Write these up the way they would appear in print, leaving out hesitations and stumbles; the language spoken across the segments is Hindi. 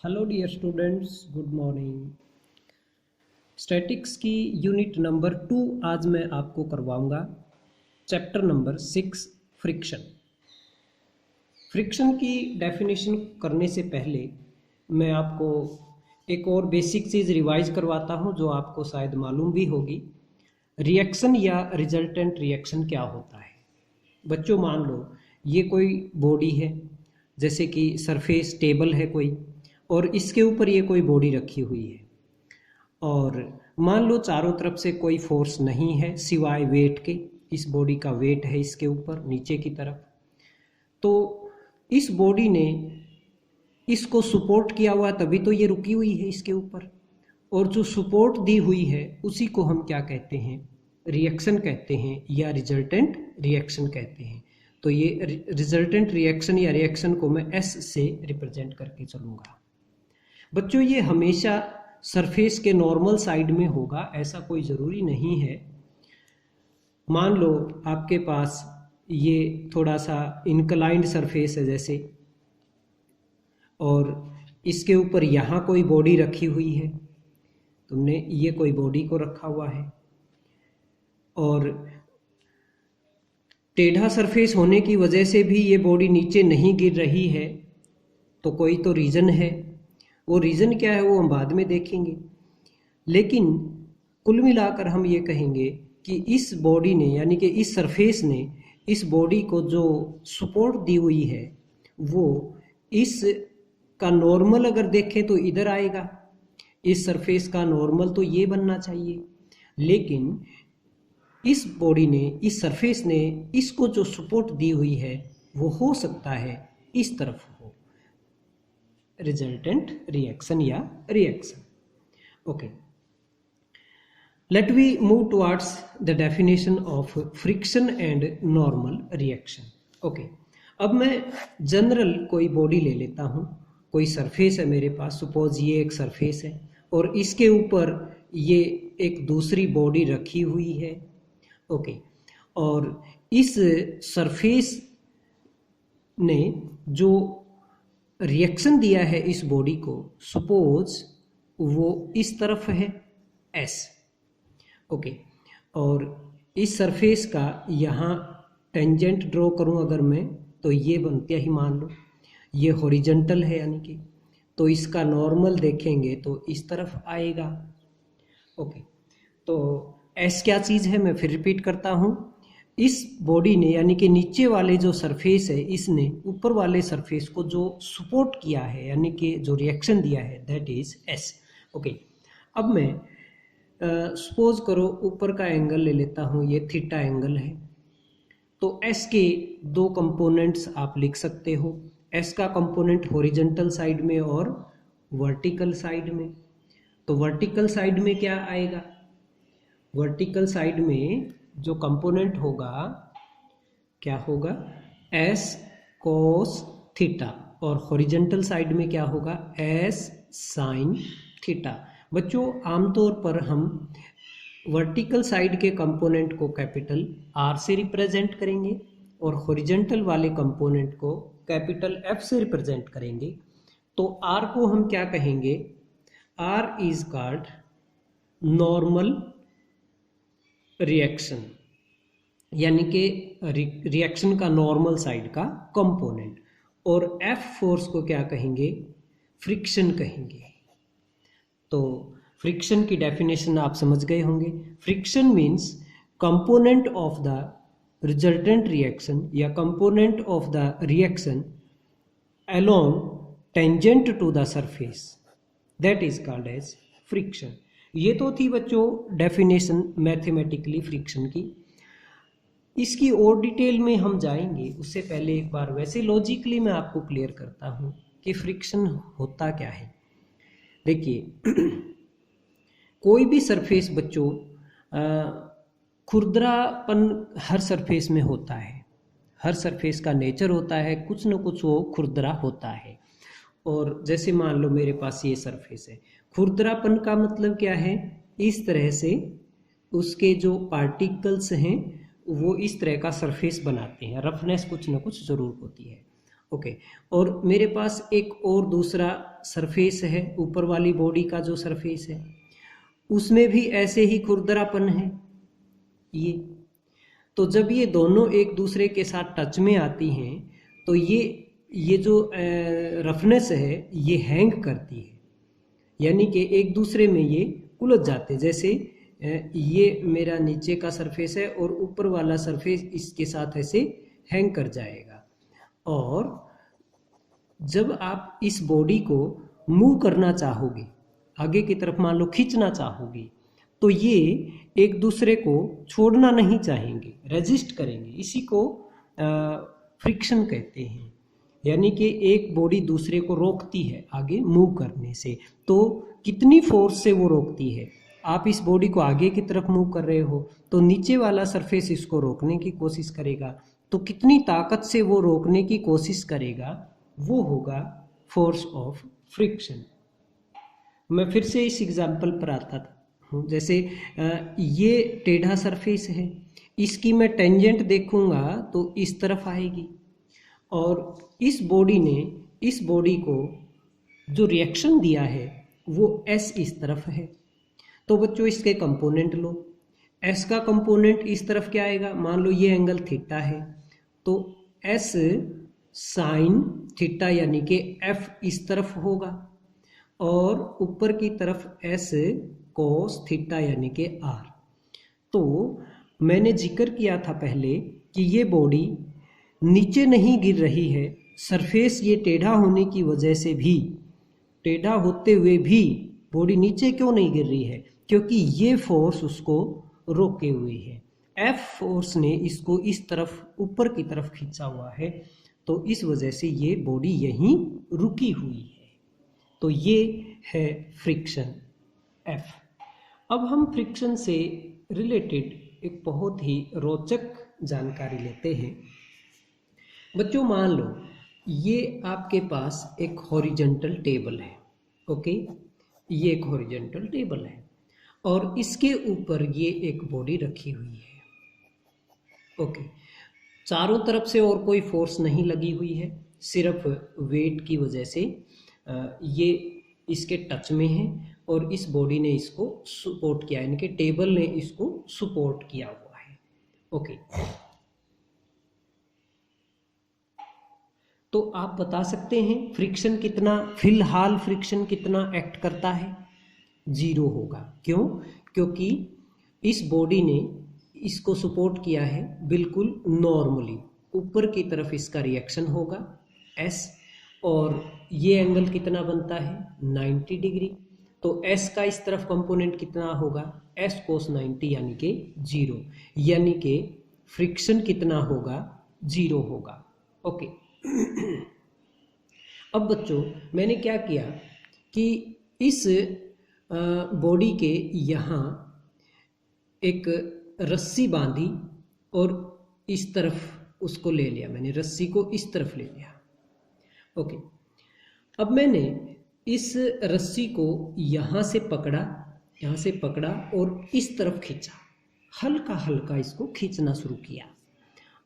Hello dear students, good morning. Statics की यूनिट नंबर 2 आज मैं आपको करवाऊंगा। Chapter number 6 friction. फ्रिक्शन की डेफिनेशन करने से पहले मैं आपको एक और बेसिक चीज़ रिवाइज करवाता हूं जो आपको शायद मालूम भी होगी। रिएक्शन या रिजल्टेंट रिएक्शन क्या होता है। बच्चों, मान लो ये कोई बॉडी है, जैसे कि सरफेस टेबल है कोई, और इसके ऊपर ये कोई बॉडी रखी हुई है, और मान लो चारों तरफ से कोई फोर्स नहीं है सिवाय वेट के। इस बॉडी का वेट है इसके ऊपर नीचे की तरफ, तो इस बॉडी ने इसको सपोर्ट किया हुआ तभी तो ये रुकी हुई है इसके ऊपर। और जो सपोर्ट दी हुई है उसी को हम क्या कहते हैं, रिएक्शन कहते हैं या रिजल्टेंट रिएक्शन कहते हैं। तो ये रिजल्टेंट रिएक्शन या रिएक्शन को मैं एस से रिप्रेजेंट करके चलूँगा। बच्चों, ये हमेशा सरफेस के नॉर्मल साइड में होगा, ऐसा कोई ज़रूरी नहीं है। मान लो आपके पास ये थोड़ा सा इंक्लाइंड सरफेस है जैसे, और इसके ऊपर यहाँ कोई बॉडी रखी हुई है, तुमने ये कोई बॉडी को रखा हुआ है, और टेढ़ा सरफेस होने की वजह से भी ये बॉडी नीचे नहीं गिर रही है, तो कोई तो रीज़न है। वो रीज़न क्या है वो हम बाद में देखेंगे, लेकिन कुल मिलाकर हम ये कहेंगे कि इस बॉडी ने, यानी कि इस सरफेस ने इस बॉडी को जो सपोर्ट दी हुई है वो इस का नॉर्मल अगर देखें तो इधर आएगा। इस सरफेस का नॉर्मल तो ये बनना चाहिए, लेकिन इस बॉडी ने, इस सरफेस ने इसको जो सपोर्ट दी हुई है वो हो सकता है इस तरफ हो। रिजल्टेंट रिएक्शन या reaction. Okay, let we move towards the definition of friction and normal reaction. Okay, अब मैं जनरल कोई बॉडी ले लेता हूँ। कोई सरफेस है मेरे पास, सपोज ये एक सरफेस है और इसके ऊपर ये एक दूसरी बॉडी रखी हुई है। ओके, और इस सरफेस ने जो रिएक्शन दिया है इस बॉडी को, सपोज वो इस तरफ है एस। ओके, और इस सरफेस का यहाँ टेंजेंट ड्रॉ करूँ अगर मैं, तो ये बनता ही, मान लो ये हॉरिजॉन्टल है, यानी कि तो इसका नॉर्मल देखेंगे तो इस तरफ आएगा। ओके, तो एस क्या चीज़ है मैं फिर रिपीट करता हूँ। इस बॉडी ने, यानी कि नीचे वाले जो सरफेस है, इसने ऊपर वाले सरफेस को जो सपोर्ट किया है, यानी कि जो रिएक्शन दिया है, दैट इज एस। ओके, अब मैं सपोज करो ऊपर का एंगल ले लेता हूँ, ये थीटा एंगल है। तो एस के दो कंपोनेंट्स आप लिख सकते हो। एस का कंपोनेंट हॉरिजॉन्टल साइड में और वर्टिकल साइड में। तो वर्टिकल साइड में क्या आएगा, वर्टिकल साइड में जो कंपोनेंट होगा क्या होगा, एस कोस थीटा, और हॉरिजॉन्टल साइड में क्या होगा, एस साइन थीटा। बच्चों, आमतौर पर हम वर्टिकल साइड के कंपोनेंट को कैपिटल आर से रिप्रेजेंट करेंगे और हॉरिजॉन्टल वाले कंपोनेंट को कैपिटल एफ से रिप्रेजेंट करेंगे। तो आर को हम क्या कहेंगे, R is called normal reaction, यानी कि रिएक्शन का नॉर्मल साइड का कंपोनेंट। और एफ फोर्स को क्या कहेंगे, फ्रिक्शन कहेंगे। तो फ्रिक्शन की डेफिनेशन आप समझ गए होंगे। Friction means component of the resultant reaction या component of the reaction along tangent to the surface, that is called as friction. ये तो थी बच्चों डेफिनेशन मैथमेटिकली फ्रिक्शन की। इसकी और डिटेल में हम जाएंगे, उससे पहले एक बार वैसे लॉजिकली मैं आपको क्लियर करता हूँ कि फ्रिक्शन होता क्या है। देखिए, कोई भी सरफेस बच्चों, खुरदरापन हर सरफेस में होता है। हर सरफेस का नेचर होता है, कुछ न कुछ वो खुरदरा होता है। और जैसे मान लो मेरे पास ये सरफेस है, खुरदरापन का मतलब क्या है, इस तरह से उसके जो पार्टिकल्स हैं वो इस तरह का सरफेस बनाते हैं, रफनेस कुछ न कुछ ज़रूर होती है। ओके। और मेरे पास एक और दूसरा सरफेस है, ऊपर वाली बॉडी का जो सरफेस है उसमें भी ऐसे ही खुरदरापन है ये। तो जब ये दोनों एक दूसरे के साथ टच में आती हैं तो ये जो रफनेस है ये हैंग करती है, यानी कि एक दूसरे में ये उलझ जाते हैं। जैसे ये मेरा नीचे का सरफेस है और ऊपर वाला सरफेस इसके साथ ऐसे हैंग कर जाएगा। और जब आप इस बॉडी को मूव करना चाहोगे, आगे की तरफ मान लो खींचना चाहोगे, तो ये एक दूसरे को छोड़ना नहीं चाहेंगे, रेजिस्ट करेंगे। इसी को फ्रिक्शन कहते हैं, यानी कि एक बॉडी दूसरे को रोकती है आगे मूव करने से। तो कितनी फोर्स से वो रोकती है? आप इस बॉडी को आगे की तरफ मूव कर रहे हो तो नीचे वाला सरफेस इसको रोकने की कोशिश करेगा, तो कितनी ताकत से वो रोकने की कोशिश करेगा, वो होगा फोर्स ऑफ फ्रिक्शन। मैं फिर से इस एग्जाम्पल पर आता हूँ। जैसे ये टेढ़ा सरफेस है, इसकी मैं टेंजेंट देखूंगा तो इस तरफ आएगी, और इस बॉडी ने इस बॉडी को जो रिएक्शन दिया है वो एस इस तरफ है। तो बच्चों इसके कंपोनेंट लो, एस का कंपोनेंट इस तरफ क्या आएगा? मान लो ये एंगल थीटा है तो एस साइन थीटा यानी कि एफ इस तरफ होगा, और ऊपर की तरफ एस कोस थीटा यानी कि आर। तो मैंने जिक्र किया था पहले कि ये बॉडी नीचे नहीं गिर रही है, सरफेस ये टेढ़ा होने की वजह से भी, टेढ़ा होते हुए भी बॉडी नीचे क्यों नहीं गिर रही है? क्योंकि ये फोर्स उसको रोके हुए है, एफ फोर्स ने इसको इस तरफ ऊपर की तरफ खींचा हुआ है, तो इस वजह से ये बॉडी यहीं रुकी हुई है। तो ये है फ्रिक्शन एफ। अब हम फ्रिक्शन से रिलेटेड एक बहुत ही रोचक जानकारी लेते हैं। बच्चों मान लो ये आपके पास एक हॉरिजॉन्टल टेबल है, ओके, ये एक हॉरिजॉन्टल टेबल है और इसके ऊपर ये एक बॉडी रखी हुई है, ओके। चारों तरफ से और कोई फोर्स नहीं लगी हुई है, सिर्फ वेट की वजह से ये इसके टच में है और इस बॉडी ने इसको सपोर्ट किया, यानी कि टेबल ने इसको सपोर्ट किया हुआ है, ओके। तो आप बता सकते हैं फ्रिक्शन कितना, फिलहाल फ्रिक्शन कितना एक्ट करता है? 0 होगा। क्यों? क्योंकि इस बॉडी ने इसको सपोर्ट किया है बिल्कुल नॉर्मली, ऊपर की तरफ इसका रिएक्शन होगा एस, और ये एंगल कितना बनता है? 90 डिग्री। तो एस का इस तरफ कंपोनेंट कितना होगा? एस कोस 90 यानी कि 0, यानी कि फ्रिक्शन कितना होगा? 0 होगा, ओके। अब बच्चों मैंने क्या किया कि इस बॉडी के यहाँ एक रस्सी बांधी और इस तरफ उसको ले लिया, मैंने रस्सी को इस तरफ ले लिया, ओके। अब मैंने इस रस्सी को यहाँ से पकड़ा और इस तरफ खींचा, हल्का हल्का इसको खींचना शुरू किया,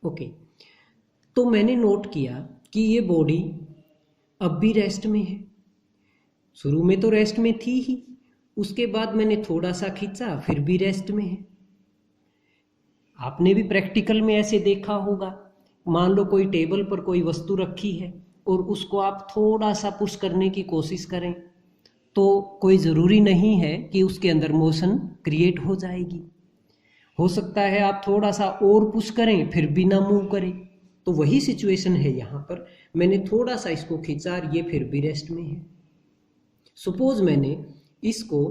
ओके। तो मैंने नोट किया कि ये बॉडी अब भी रेस्ट में है, शुरू में तो रेस्ट में थी ही, उसके बाद मैंने थोड़ा सा खींचा फिर भी रेस्ट में है। आपने भी प्रैक्टिकल में ऐसे देखा होगा, मान लो कोई टेबल पर कोई वस्तु रखी है और उसको आप थोड़ा सा पुश करने की कोशिश करें तो कोई ज़रूरी नहीं है कि उसके अंदर मोशन क्रिएट हो जाएगी, हो सकता है आप थोड़ा सा और पुश करें फिर भी ना मूव करें। तो वही सिचुएशन है यहाँ पर, मैंने थोड़ा सा इसको खींचा और ये फिर भी रेस्ट में है। सपोज मैंने इसको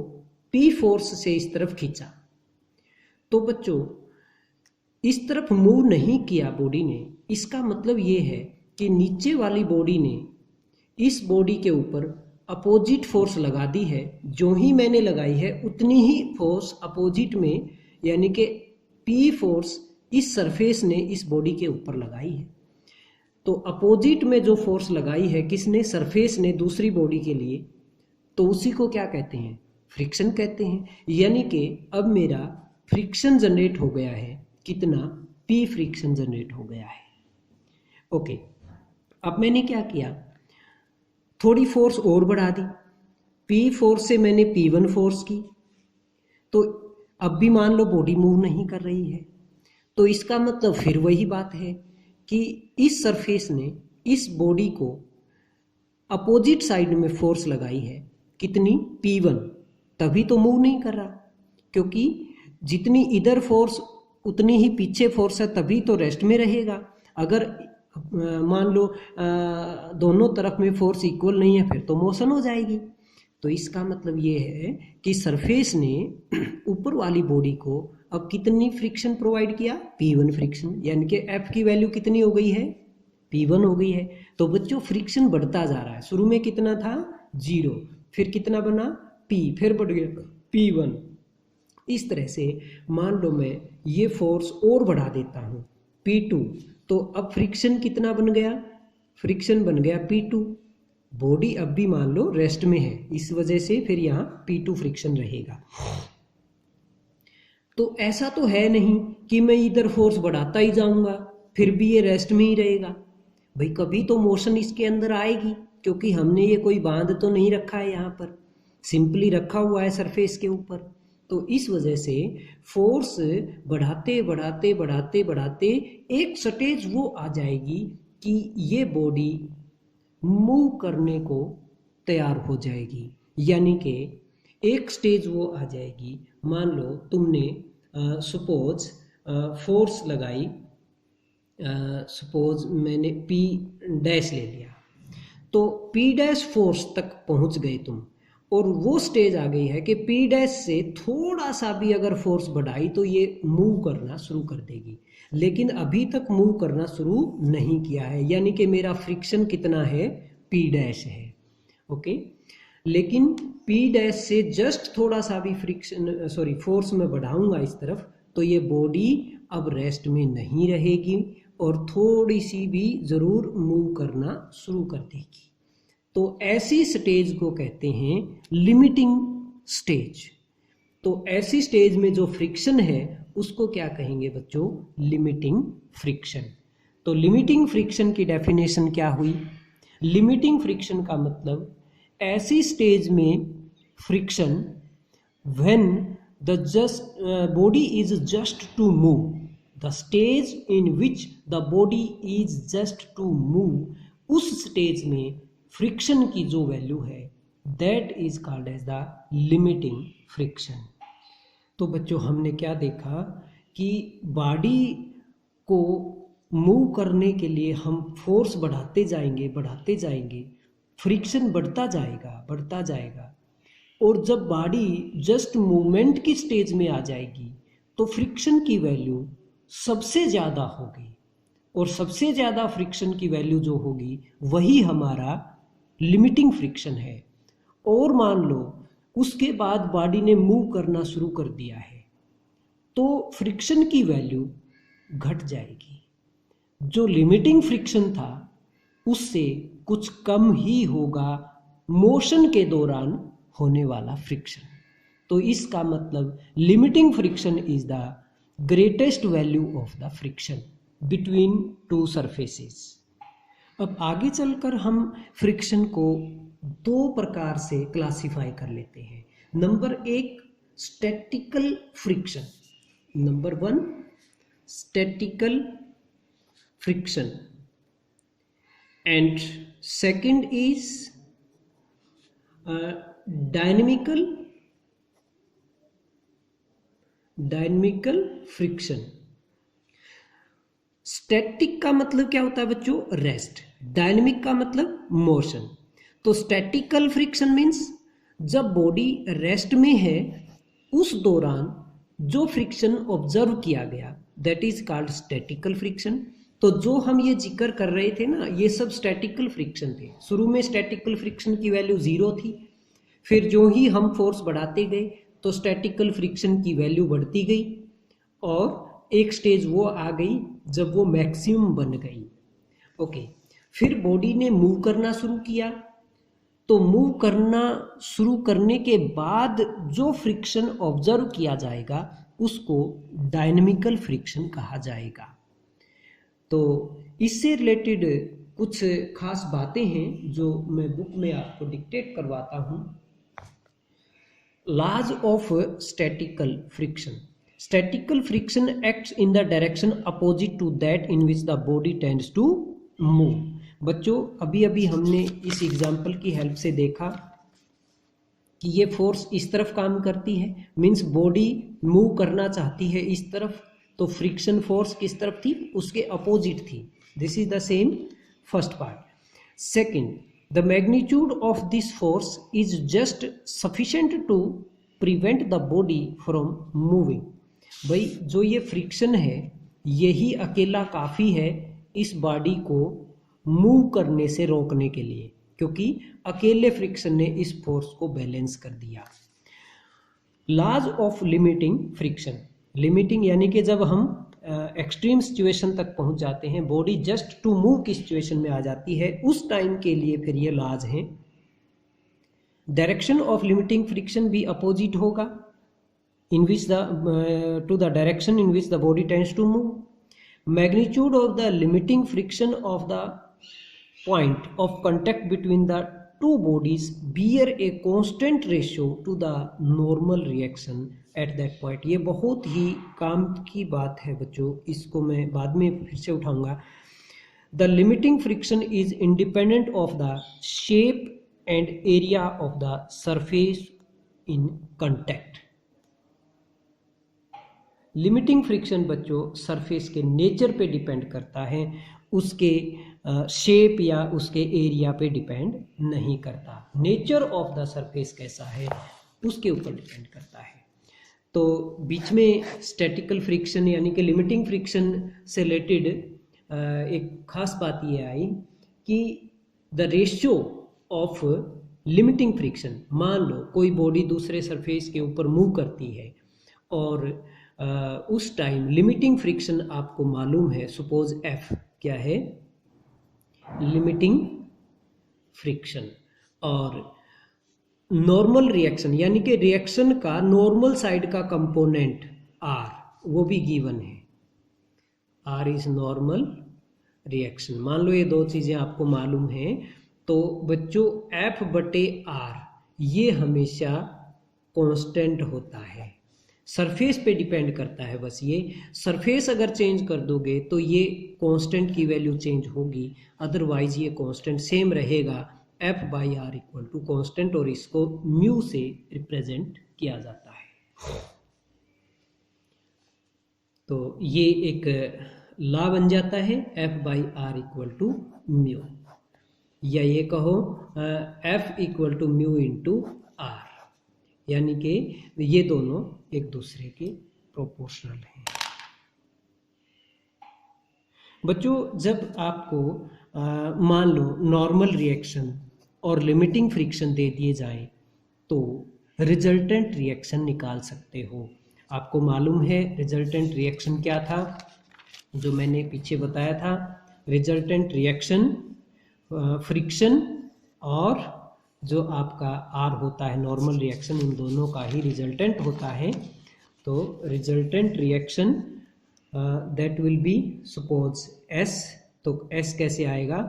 पी फोर्स से इस तरफ खींचा, तो बच्चों इस तरफ मूव नहीं किया बॉडी ने, इसका मतलब ये है कि नीचे वाली बॉडी ने इस बॉडी के ऊपर अपोजिट फोर्स लगा दी है। जो ही मैंने लगाई है उतनी ही फोर्स अपोजिट में, यानी कि पी फोर्स इस सरफेस ने इस बॉडी के ऊपर लगाई है। तो अपोजिट में जो फोर्स लगाई है किसने? सरफेस ने दूसरी बॉडी के लिए, तो उसी को क्या कहते हैं? फ्रिक्शन कहते हैं। यानी कि अब मेरा फ्रिक्शन जनरेट हो गया है, कितना? पी फ्रिक्शन जनरेट हो गया है, ओके। अब मैंने क्या किया, थोड़ी फोर्स और बढ़ा दी, पी फोर्स से मैंने P1 फोर्स की, तो अब भी मान लो बॉडी मूव नहीं कर रही है। तो इसका मतलब फिर वही बात है कि इस सरफेस ने इस बॉडी को अपोजिट साइड में फोर्स लगाई है, कितनी, P1, तभी तो मूव नहीं कर रहा, क्योंकि जितनी इधर फोर्स उतनी ही पीछे फोर्स है, तभी तो रेस्ट में रहेगा। अगर मान लो दोनों तरफ में फोर्स इक्वल नहीं है, फिर तो मोशन हो जाएगी। तो इसका मतलब ये है कि सरफेस ने ऊपर वाली बॉडी को अब कितनी फ्रिक्शन प्रोवाइड किया, P1 फ्रिक्शन, यानी कि F की वैल्यू कितनी हो गई है, P1 हो गई है। तो बच्चों फ्रिक्शन बढ़ता जा रहा है, शुरू में कितना था, 0, फिर कितना बना, P, फिर बढ़ गया P1। इस तरह से मान लो मैं ये फोर्स और बढ़ा देता हूँ, P2, तो अब फ्रिक्शन कितना बन गया, फ्रिक्शन बन गया P2। बॉडी अब भी मान लो रेस्ट में है, इस वजह से फिर यहाँ P2 फ्रिक्शन रहेगा। तो ऐसा तो है नहीं कि मैं इधर फोर्स बढ़ाता ही जाऊंगा फिर भी ये रेस्ट में ही रहेगा। भाई कभी तो मोशन इसके अंदर आएगी, क्योंकि हमने ये कोई बांध तो नहीं रखा है, यहाँ पर सिंपली रखा हुआ है सरफेस के ऊपर। तो इस वजह से फोर्स बढ़ाते बढ़ाते बढ़ाते बढ़ाते एक स्टेज वो आ जाएगी कि ये बॉडी मूव करने को तैयार हो जाएगी। यानी कि एक स्टेज वो आ जाएगी, मान लो तुमने सपोज फोर्स लगाई, सपोज मैंने P डैश ले लिया, तो P डैश फोर्स तक पहुंच गए तुम, और वो स्टेज आ गई है कि P डैश से थोड़ा सा भी अगर फोर्स बढ़ाई तो ये मूव करना शुरू कर देगी, लेकिन अभी तक मूव करना शुरू नहीं किया है। यानी कि मेरा फ्रिक्शन कितना है, P डैश है, ओके। लेकिन P डैश से जस्ट थोड़ा सा भी फ्रिक्शन फोर्स में बढ़ाऊंगा इस तरफ, तो ये बॉडी अब रेस्ट में नहीं रहेगी और थोड़ी सी भी ज़रूर मूव करना शुरू कर देगी। तो ऐसी स्टेज को कहते हैं लिमिटिंग स्टेज। तो ऐसी स्टेज में जो फ्रिक्शन है उसको क्या कहेंगे बच्चों, लिमिटिंग फ्रिक्शन। तो लिमिटिंग फ्रिक्शन की डेफिनेशन क्या हुई, लिमिटिंग फ्रिक्शन का मतलब ऐसी स्टेज में friction when the body is just to move, the stage in which the body is just to move, उस स्टेज में फ्रिक्शन की जो वैल्यू है that is called as the limiting friction. तो बच्चों हमने क्या देखा कि बॉडी को मूव करने के लिए हम फोर्स बढ़ाते जाएंगे, फ्रिक्शन बढ़ता जाएगा, और जब बॉडी जस्ट मूवमेंट की स्टेज में आ जाएगी तो फ्रिक्शन की वैल्यू सबसे ज़्यादा होगी, और सबसे ज़्यादा फ्रिक्शन की वैल्यू जो होगी वही हमारा लिमिटिंग फ्रिक्शन है। और मान लो उसके बाद बॉडी ने मूव करना शुरू कर दिया है तो फ्रिक्शन की वैल्यू घट जाएगी, जो लिमिटिंग फ्रिक्शन था उससे कुछ कम ही होगा मोशन के दौरान होने वाला फ्रिक्शन। तो इसका मतलब limiting friction is the greatest value of the friction between two surfaces. अब आगे चलकर हम फ्रिक्शन को दो प्रकार से क्लासिफाई कर लेते हैं। Number 1 statistical friction, number 1 statistical friction, and second is dynamical friction. Static का मतलब क्या होता है बच्चों, रेस्ट, डायनेमिक का मतलब मोशन। तो स्टैटिकल फ्रिक्शन मीन्स जब बॉडी रेस्ट में है उस दौरान जो फ्रिक्शन ऑब्जर्व किया गया that is called statistical friction. तो जो हम ये जिक्र कर रहे थे ना, ये सब स्टैटिकल फ्रिक्शन थे। शुरू में स्टैटिकल फ्रिक्शन की वैल्यू 0 थी, फिर जो ही हम फोर्स बढ़ाते गए तो स्टैटिकल फ्रिक्शन की वैल्यू बढ़ती गई, और एक स्टेज वो आ गई जब वो मैक्सिमम बन गई, ओके। फिर बॉडी ने मूव करना शुरू किया, तो मूव करना शुरू करने के बाद जो फ्रिक्शन ऑब्जर्व किया जाएगा उसको डायनेमिकल फ्रिक्शन कहा जाएगा। तो इससे रिलेटेड कुछ खास बातें हैं जो मैं बुक में आपको डिक्टेट करवाता हूँ। Laws of statical friction. Statical friction acts in the direction opposite to that in which the body tends to move. बच्चों अभी अभी हमने इस एग्जाम्पल की हेल्प से देखा कि ये फोर्स इस तरफ काम करती है, मीन्स बॉडी मूव करना चाहती है इस तरफ, तो फ्रिक्शन फोर्स किस तरफ थी, उसके अपोजिट थी। This is the same first part. Second, the magnitude of this force is just sufficient to prevent the body from moving. भाई जो ये फ्रिक्शन है यही अकेला काफ़ी है इस बॉडी को मूव करने से रोकने के लिए, क्योंकि अकेले फ्रिक्शन ने इस फोर्स को बैलेंस कर दिया। Laws of limiting friction. Limiting यानी कि जब हम एक्सट्रीम सिचुएशन तक पहुंच जाते हैं, बॉडी जस्ट टू मूव की सिचुएशन में आ जाती है, उस टाइम के लिए फिर ये लॉज हैं। डायरेक्शन ऑफ लिमिटिंग फ्रिक्शन भी अपोजिट होगा in which the to the direction in which the body tends to move. Magnitude of the limiting friction of the point of contact between the two bodies bear a constant ratio to the normal reaction at that point. ये बहुत ही काम की बात है बच्चों, इसको मैं बाद में फिर से उठाऊंगा। The limiting friction is independent of the shape and area of the surface in contact. Limiting friction बच्चों सरफेस के नेचर पे डिपेंड करता है, उसके शेप या उसके एरिया पे डिपेंड नहीं करता। नेचर ऑफ द सरफेस कैसा है उसके ऊपर डिपेंड करता है। तो बीच में स्टैटिकल फ्रिक्शन यानी कि लिमिटिंग फ्रिक्शन से रिलेटेड एक खास बात ये आई कि the ratio of limiting friction, मान लो कोई बॉडी दूसरे सरफेस के ऊपर मूव करती है और उस टाइम लिमिटिंग फ्रिक्शन आपको मालूम है, सपोज एफ क्या है, लिमिटिंग फ्रिक्शन, और नॉर्मल रिएक्शन यानी कि रिएक्शन का नॉर्मल साइड का कंपोनेंट आर वो भी गिवन है, आर इज नॉर्मल रिएक्शन। मान लो ये दो चीज़ें आपको मालूम हैं, तो बच्चों एफ बटे आर ये हमेशा कांस्टेंट होता है, सरफेस पे डिपेंड करता है। बस ये सरफेस अगर चेंज कर दोगे तो ये कांस्टेंट की वैल्यू चेंज होगी, अदरवाइज ये कांस्टेंट सेम रहेगा, F by R equal to constant, और इसको म्यू से रिप्रेजेंट किया जाता है। तो ये एक लॉ बन जाता है, F by R equal to mu, या ये कहो F equal to mu into R, यानी कि ये दोनों एक दूसरे के प्रोपोर्शनल हैं। बच्चों जब आपको मान लो नॉर्मल रिएक्शन और लिमिटिंग फ्रिक्शन दे दिए जाए तो रिजल्टेंट रिएक्शन निकाल सकते हो। आपको मालूम है रिजल्टेंट रिएक्शन क्या था, जो मैंने पीछे बताया था। रिजल्टेंट रिएक्शन फ्रिक्शन और जो आपका आर होता है नॉर्मल रिएक्शन, इन दोनों का ही रिजल्टेंट होता है। तो resultant reaction that will be suppose S, तो एस कैसे आएगा,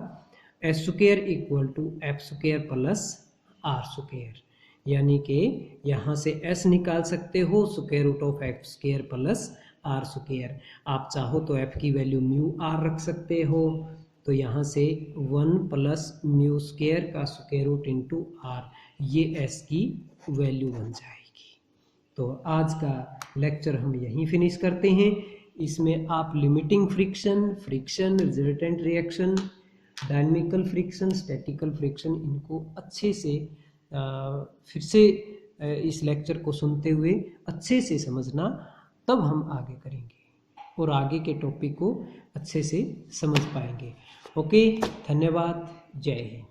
S square equal to F square plus R square, यानी कि यहाँ से एस निकाल सकते हो square root of F square plus R square. आप चाहो तो एफ की वैल्यू म्यू आर रख सकते हो, तो यहाँ से 1 प्लस म्यू स्क्वायर का स्क्वायर रूट इंटू आर, ये एस की वैल्यू बन जाएगी। तो आज का लेक्चर हम यहीं फिनिश करते हैं। इसमें आप limiting friction, friction, resultant reaction, dynamical friction, statical friction, इनको अच्छे से फिर से इस लेक्चर को सुनते हुए अच्छे से समझना, तब हम आगे करेंगे और आगे के टॉपिक को अच्छे से समझ पाएंगे। ओके, धन्यवाद, जय हिंद।